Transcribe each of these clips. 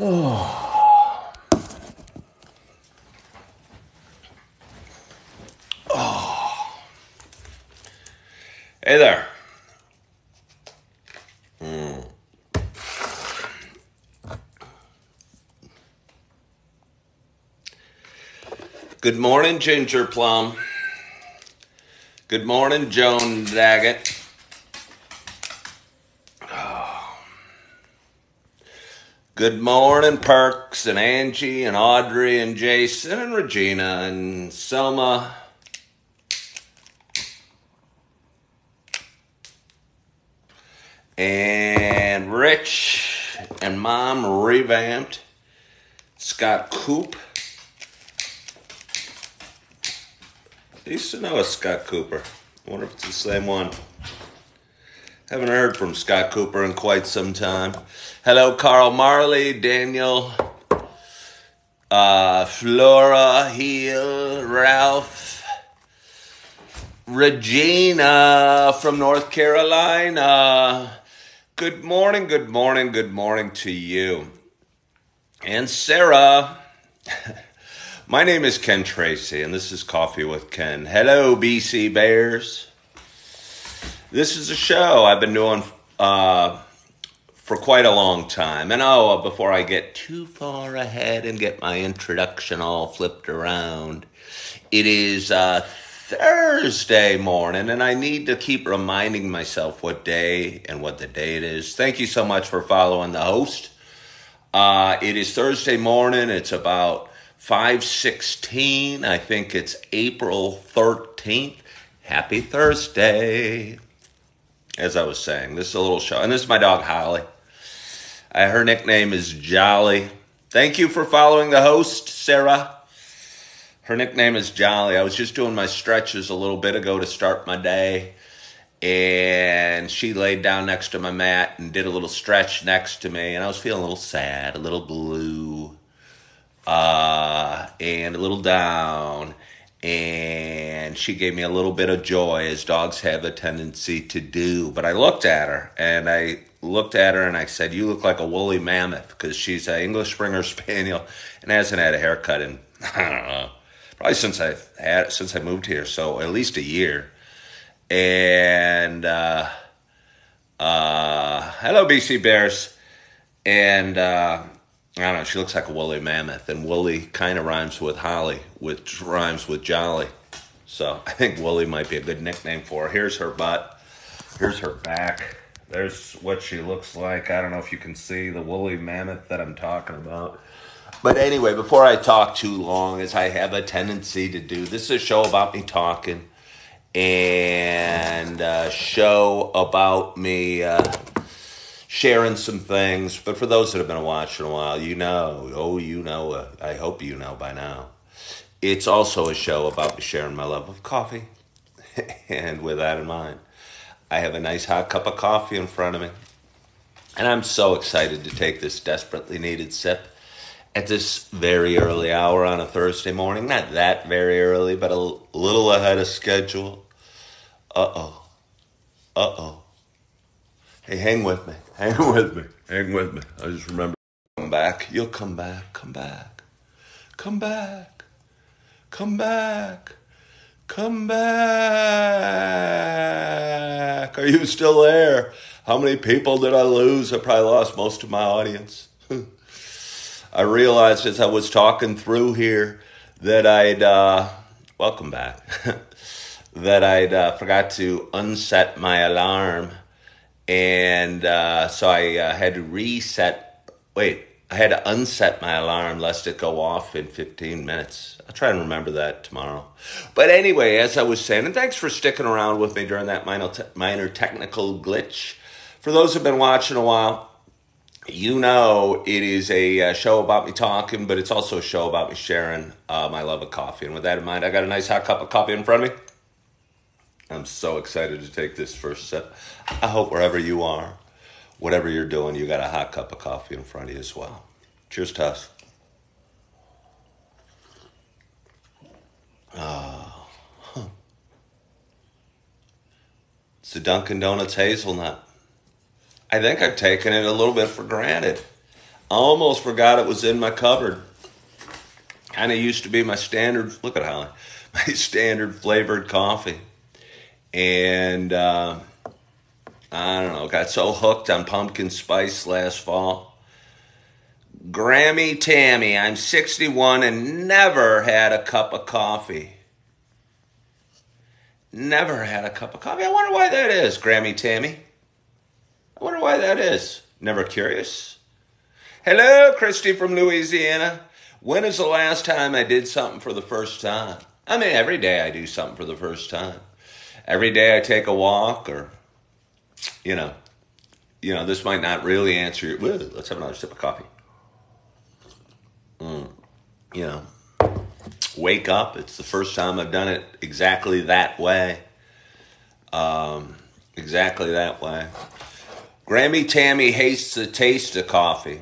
Oh. Oh. Hey there. Good morning, Ginger Plum. Good morning, Joan Daggett. Oh. Good morning, Perks and Angie and Audrey and Jason and Regina and Selma. And Rich and Mom revamped. Scott Coop. I used to know a Scott Cooper. I wonder if it's the same one. Haven't heard from Scott Cooper in quite some time. Hello, Carl Marley, Daniel, Flora, Heel, Ralph, Regina from North Carolina. Good morning, good morning, good morning to you. And Sarah. My name is Ken Tracy, and this is Coffee with Ken. Hello, BC Bears. This is a show I've been doing for quite a long time. And before I get too far ahead and get my introduction all flipped around, it is Thursday morning, and I need to keep reminding myself what day and what the date is. Thank you so much for following the host. It is Thursday morning. It's about 5:16. I think it's April 13th. Happy Thursday. As I was saying, this is a little show. And this is my dog, Holly. Her nickname is Jolly. Thank you for following the host, Sarah. Her nickname is Jolly. I was just doing my stretches a little bit ago to start my day. And she laid down next to my mat and did a little stretch next to me. And I was feeling a little sad, a little blue. And a little down, and she gave me a little bit of joy, as dogs have a tendency to do. But I looked at her, and I said, "You look like a woolly mammoth," because she's an English Springer Spaniel and hasn't had a haircut in, I don't know, probably since I moved here, so at least a year. And hello, BC Bears, and I don't know, she looks like a woolly mammoth, and woolly kind of rhymes with Holly, which rhymes with Jolly. So I think woolly might be a good nickname for her. Here's her butt. Here's her back. There's what she looks like. I don't know if you can see the woolly mammoth that I'm talking about. But anyway, before I talk too long, as I have a tendency to do, this is a show about me talking, and a show about me sharing some things. But for those that have been watching a while, I hope you know by now, it's also a show about me sharing my love of coffee. And with that in mind, I have a nice hot cup of coffee in front of me, and I'm so excited to take this desperately needed sip at this very early hour on a Thursday morning. Not that very early, but a little ahead of schedule. Uh-oh. Hey, hang with me. I just remember. Come back. You'll come back. Come back. Are you still there? How many people did I lose? I probably lost most of my audience. I realized as I was talking through here that welcome back, that I'd forgot to unset my alarm. And so I had to unset my alarm lest it go off in 15 minutes. I'll try and remember that tomorrow. But anyway, as I was saying, and thanks for sticking around with me during that minor technical glitch. For those who've been watching a while, you know it is a show about me talking, but it's also a show about me sharing my love of coffee. And with that in mind, I got a nice hot cup of coffee in front of me. I'm so excited to take this first sip. I hope wherever you are, whatever you're doing, you got a hot cup of coffee in front of you as well. Cheers to us. It's the Dunkin' Donuts hazelnut. I think I've taken it a little bit for granted. Almost forgot it was in my cupboard. Kind of used to be my standard, look at Holly, my standard flavored coffee. And I don't know, got so hooked on pumpkin spice last fall. Grammy Tammy, I'm 61 and never had a cup of coffee. Never had a cup of coffee. I wonder why that is, Grammy Tammy. I wonder why that is. Never curious? Hello, Christy from Louisiana. When is the last time I did something for the first time? I mean, every day I do something for the first time. Every day I take a walk or, you know, this might not really answer your, let's have another sip of coffee. You know, wake up. It's the first time I've done it exactly that way. Exactly that way. Grammy Tammy hates the taste of coffee.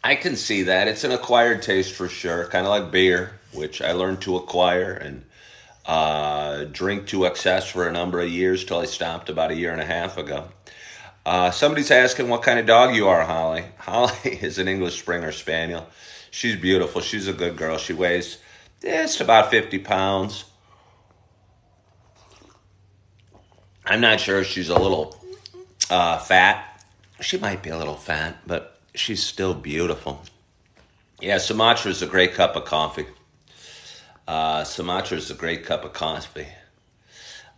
I can see that. It's an acquired taste for sure, kind of like beer, which I learned to acquire and drink to excess for a number of years till I stopped about a year and a half ago. Somebody's asking what kind of dog you are, Holly. Holly is an English Springer Spaniel. She's beautiful. She's a good girl. She weighs just about 50 pounds. I'm not sure if she's a little fat. She might be a little fat, but she's still beautiful. Yeah, Sumatra's a great cup of coffee. Sumatra's a great cup of coffee.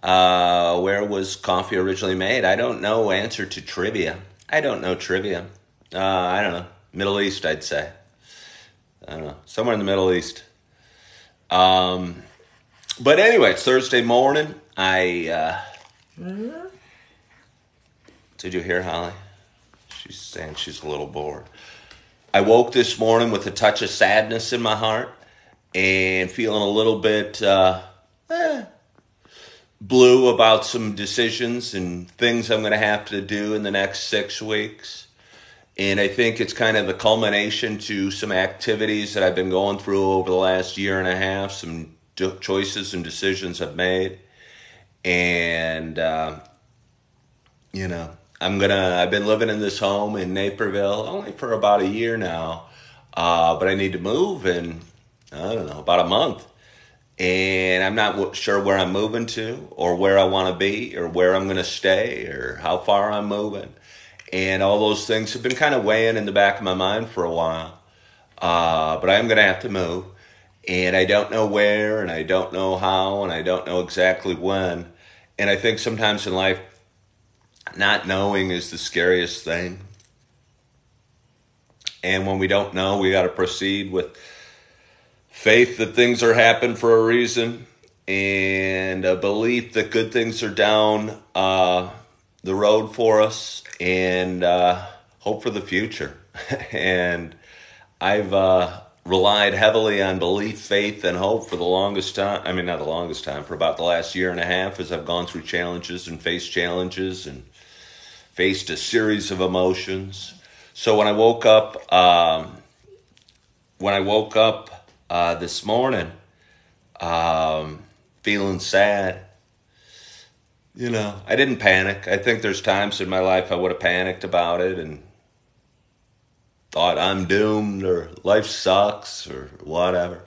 Where was coffee originally made? I don't know. Answer to trivia. I don't know trivia. I don't know. Middle East, I'd say. I don't know. Somewhere in the Middle East. But anyway, it's Thursday morning. Did you hear Holly? She's saying she's a little bored. I woke this morning with a touch of sadness in my heart and feeling a little bit blue about some decisions and things I'm going to have to do in the next 6 weeks. And I think it's kind of a culmination to some activities that I've been going through over the last year and a half, some choices and decisions I've made. And, I've been living in this home in Naperville only for about a year now, but I need to move in, I don't know, about a month. And I'm not sure where I'm moving to or where I want to be or where I'm going to stay or how far I'm moving. And all those things have been kind of weighing in the back of my mind for a while. But I am going to have to move. And I don't know where and I don't know how and I don't know exactly when. And I think sometimes in life, not knowing is the scariest thing. And when we don't know, we got to proceed with faith that things are happening for a reason and a belief that good things are down the road for us and hope for the future. And I've relied heavily on belief, faith, and hope for the longest time. I mean, not the longest time, for about the last year and a half as I've gone through challenges and faced challenges and faced a series of emotions. So when I woke up this morning, feeling sad, I didn't panic. I think there's times in my life I would have panicked about it and thought I'm doomed or life sucks or whatever.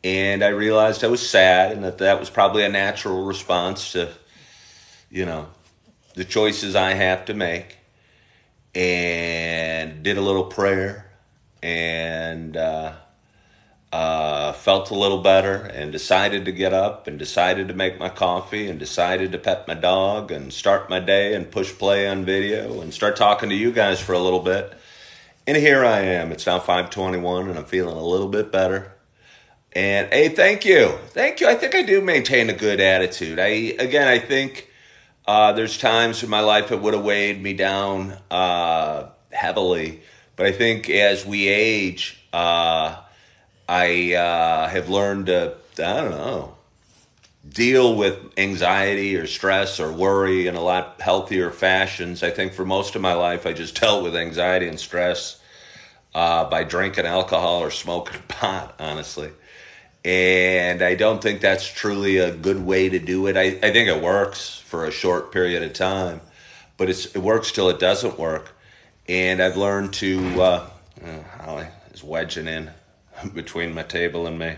And I realized I was sad and that was probably a natural response to, the choices I have to make. And did a little prayer and felt a little better and decided to get up and decided to make my coffee and decided to pet my dog and start my day and push play on video and start talking to you guys for a little bit. And here I am. It's now 5:21 and I'm feeling a little bit better. And hey, thank you. Thank you. I think I do maintain a good attitude. I think there's times in my life it would have weighed me down heavily. But I think as we age, I have learned to, deal with anxiety or stress or worry in a lot healthier fashions. I think for most of my life, I just dealt with anxiety and stress by drinking alcohol or smoking pot, honestly. And I don't think that's truly a good way to do it. I think it works for a short period of time, but it works till it doesn't work. And I've learned to, Holly is wedging in between my table and me.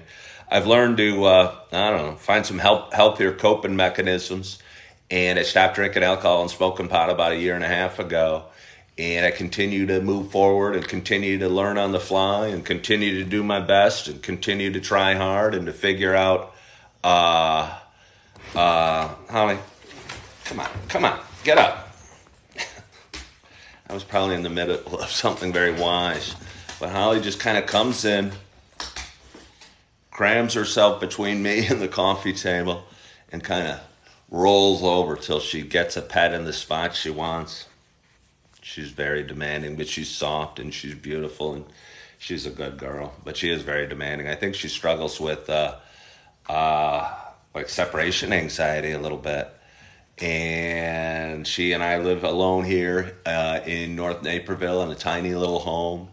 I've learned to, I don't know, find some healthier coping mechanisms. And I stopped drinking alcohol and smoking pot about 1.5 years ago. And I continue to move forward and continue to learn on the fly and continue to do my best and continue to try hard and to figure out, Holly, come on, get up. I was probably in the middle of something very wise. But Holly just kind of comes in, crams herself between me and the coffee table, and kind of rolls over till she gets a pet in the spot she wants. She's very demanding, but she's soft and she's beautiful and she's a good girl. But she is very demanding. I think she struggles with like separation anxiety a little bit. And she and I live alone here in North Naperville in a tiny little home.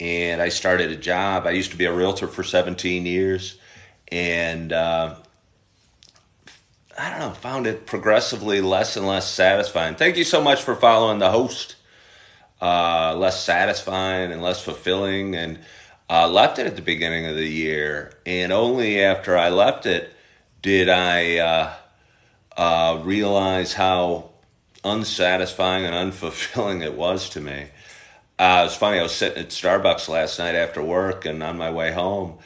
And I started a job. I used to be a realtor for 17 years. And I don't know, found it progressively less and less satisfying. Thank you so much for following the host. Less satisfying and less fulfilling, and left it at the beginning of the year. And only after I left it did I realize how unsatisfying and unfulfilling it was to me. It was funny, I was sitting at Starbucks last night after work, and on my way home,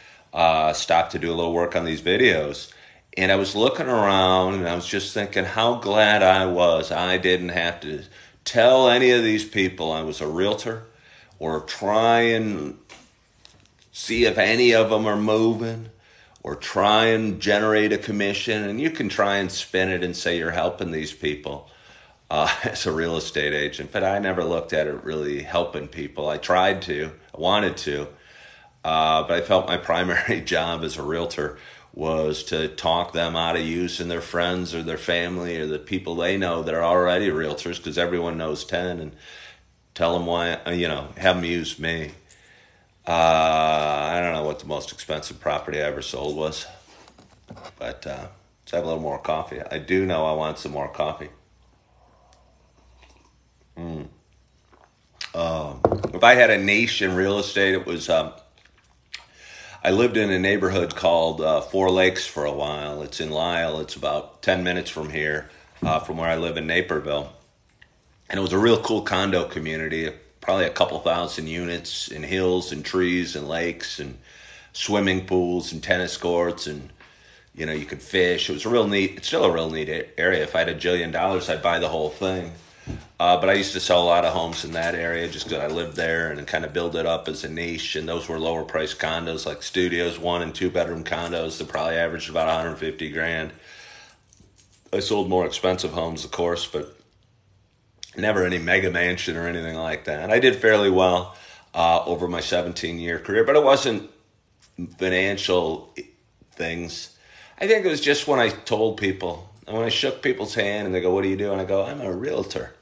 stopped to do a little work on these videos. And I was looking around, and I was just thinking how glad I was I didn't have to tell any of these people I was a realtor or try and see if any of them are moving or try and generate a commission. And you can try and spin it and say you're helping these people as a real estate agent. But I never looked at it really helping people. I tried to, I wanted to, but I felt my primary job as a realtor was to talk them out of using their friends or their family or the people they know that are already realtors, because everyone knows 10, and tell them why, have them use me. I don't know what the most expensive property I ever sold was, but let's have a little more coffee. I do know I want some more coffee. If I had a niche in real estate, it was... I lived in a neighborhood called Four Lakes for a while. It's in Lisle. It's about 10 minutes from here, from where I live in Naperville. And it was a real cool condo community, probably a couple thousand units, and hills and trees and lakes and swimming pools and tennis courts, and you could fish. It was a real neat, it's still a real neat area. If I had $1 jillion, I'd buy the whole thing. But I used to sell a lot of homes in that area just because I lived there, and kind of build it up as a niche. And those were lower priced condos, like studios, 1 and 2 bedroom condos that probably averaged about $150,000. I sold more expensive homes, of course, but never any mega mansion or anything like that. I did fairly well over my 17-year career, but it wasn't financial things. I think it was just when I told people, and when I shook people's hand and they go, "What do you do?" And I go, "I'm a realtor."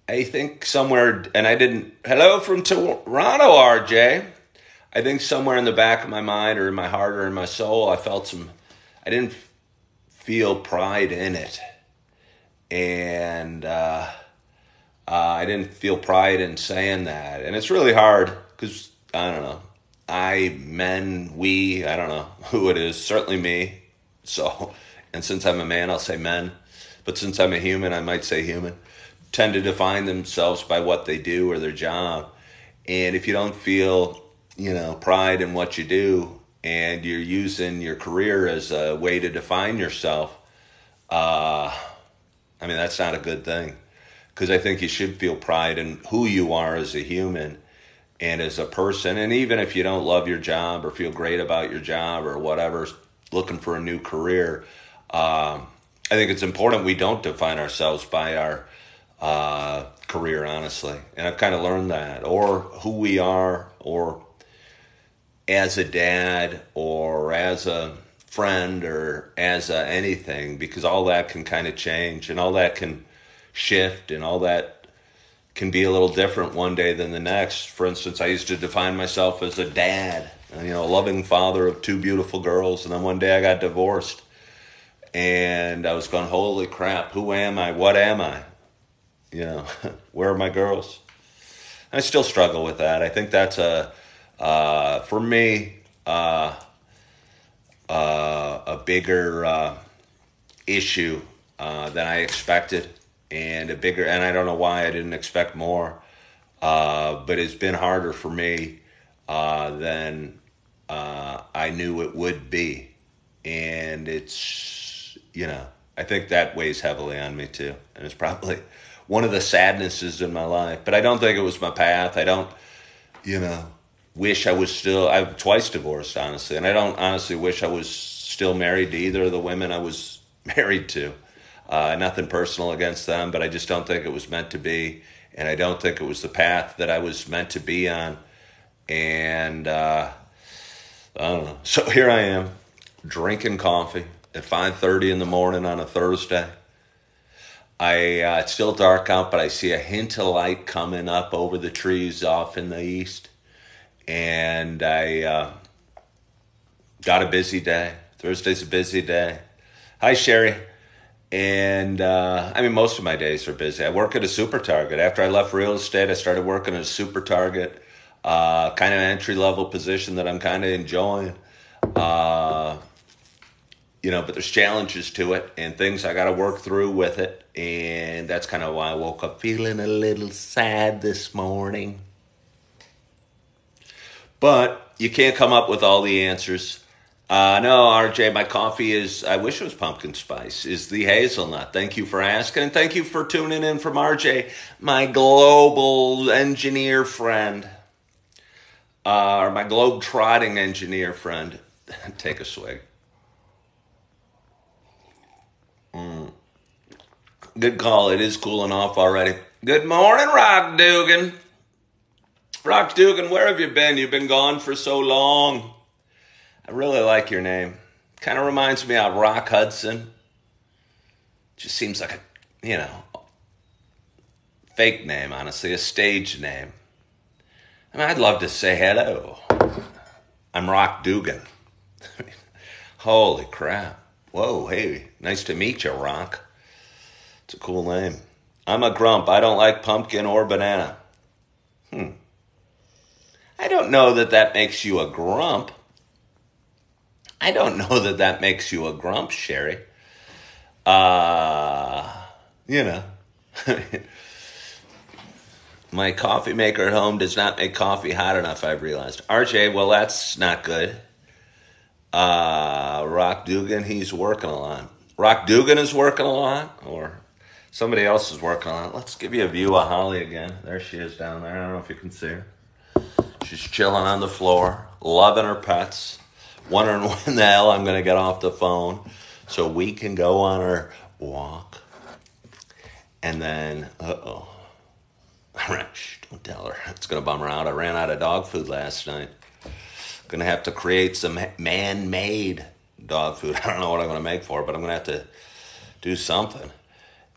I think somewhere, and I didn't, hello from Toronto, RJ. I think somewhere in the back of my mind or in my heart or in my soul, I didn't feel pride in it. And I didn't feel pride in saying that. And it's really hard because, I don't know, I don't know who it is, certainly me. So, and since I'm a man, I'll say men. But since I'm a human, I might say human. Tend to define themselves by what they do or their job. And if you don't feel, pride in what you do, and you're using your career as a way to define yourself, that's not a good thing. Because I think you should feel pride in who you are as a human and as a person. And even if you don't love your job or feel great about your job or whatever, looking for a new career, I think it's important we don't define ourselves by our career, honestly. And I've kind of learned that, or who we are, or as a dad, or as a friend, or as anything, because all that can kind of change, and all that can shift, and all that can be a little different one day than the next. For instance, I used to define myself as a dad, a loving father of 2 beautiful girls, and then one day I got divorced, and I was going, holy crap, who am I? What am I? where are my girls? I still struggle with that. I think that's for me, a bigger issue than I expected, and and I don't know why I didn't expect more, but it's been harder for me than I knew it would be, and I think that weighs heavily on me too, and it's probably one of the sadnesses in my life. But I don't think it was my path. I don't, you know, wish I was still. I'm twice divorced, honestly, and I don't honestly wish I was still married to either of the women I was married to. Nothing personal against them, but I just don't think it was meant to be, and I don't think it was the path that I was meant to be on. And I don't know. So here I am, drinking coffee at 5:30 in the morning on a Thursday. It's still dark out, but I see a hint of light coming up over the trees off in the east. And I got a busy day. Thursday's a busy day. Hi, Sherry. And most of my days are busy. I work at a super target. After I left real estate, I started working at a super target, kind of an entry-level position that I'm kind of enjoying. But there's challenges to it and things I got to work through with it. And that's kind of why I woke up feeling a little sad this morning. But you can't come up with all the answers. No, RJ, my coffee I wish it was pumpkin spice, is the hazelnut. Thank you for asking, and thank you for tuning in from RJ, my global engineer friend, or my globe-trotting engineer friend. Take a swig. Good call. It is cooling off already. Good morning, Rock Dugan. Rock Dugan, where have you been? You've been gone for so long. I really like your name. Kind of reminds me of Rock Hudson. Just seems like a, fake name, honestly, a stage name. I'd love to say hello. I'm Rock Dugan. Holy crap. Whoa, hey, nice to meet you, Rock. It's a cool name. I'm a grump. I don't like pumpkin or banana. I don't know that makes you a grump. I don't know that makes you a grump, Sherry. My coffee maker at home does not make coffee hot enough, I've realized. RJ, well, that's not good. Rock Dugan, he's working a lot. Rock Dugan is working a lot, or somebody else is working a lot. Let's give you a view of Holly again. There she is down there. I don't know if you can see her. She's chilling on the floor, loving her pets, wondering when the hell I'm going to get off the phone so we can go on our walk. And then, shh, don't tell her. It's going to bum her out. I ran out of dog food last night. Going to have to create some man-made dog food. I don't know what I'm going to make for her, but I'm going to have to do something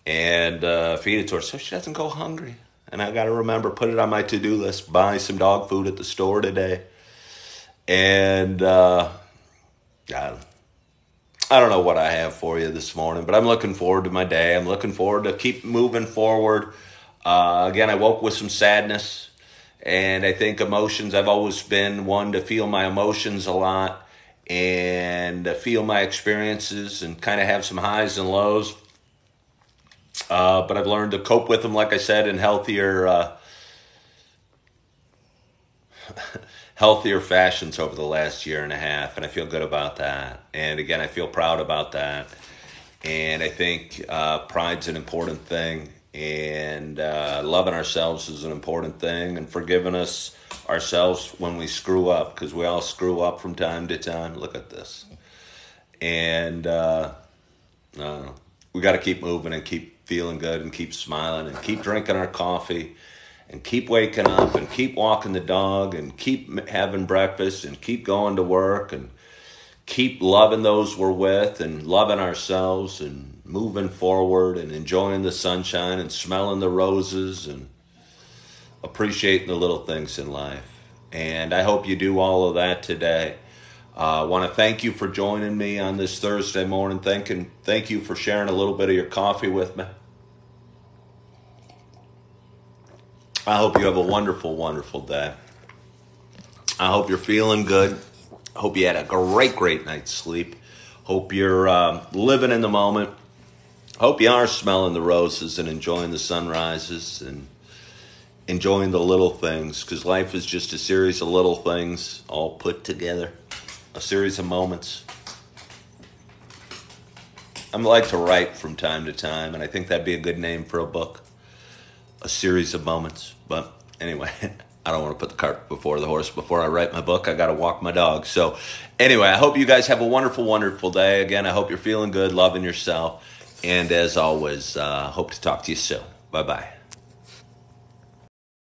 and feed it to her so she doesn't go hungry. And I got to remember, put it on my to-do list, buy some dog food at the store today. And I don't know what I have for you this morning, but I'm looking forward to my day. I'm looking forward to keep moving forward. Again, I woke with some sadness, and I think emotions, I've always been one to feel my emotions a lot and feel my experiences and kind of have some highs and lows. But I've learned to cope with them, like I said, in healthier fashions over the last year and a half, and I feel good about that. And again, I feel proud about that. And I think pride's an important thing, and loving ourselves is an important thing, and forgiving ourselves when we screw up, because we all screw up from time to time. Look at this. And we got to keep moving and keep feeling good and keep smiling and keep drinking our coffee and keep waking up and keep walking the dog and keep having breakfast and keep going to work and keep loving those we're with and loving ourselves and moving forward and enjoying the sunshine and smelling the roses and appreciating the little things in life. And I hope you do all of that today. I want to thank you for joining me on this Thursday morning. Thank you for sharing a little bit of your coffee with me. I hope you have a wonderful, wonderful day. I hope you're feeling good. Hope you had a great, great night's sleep. Hope you're living in the moment. Hope you are smelling the roses and enjoying the sunrises and enjoying the little things, because life is just a series of little things all put together, a series of moments. I like to write from time to time, and I think that'd be a good name for a book, a series of moments. But anyway, I don't want to put the cart before the horse. Before I write my book, I got to walk my dog. So anyway, I hope you guys have a wonderful, wonderful day. Again, I hope you're feeling good, loving yourself. And as always, hope to talk to you soon. Bye-bye.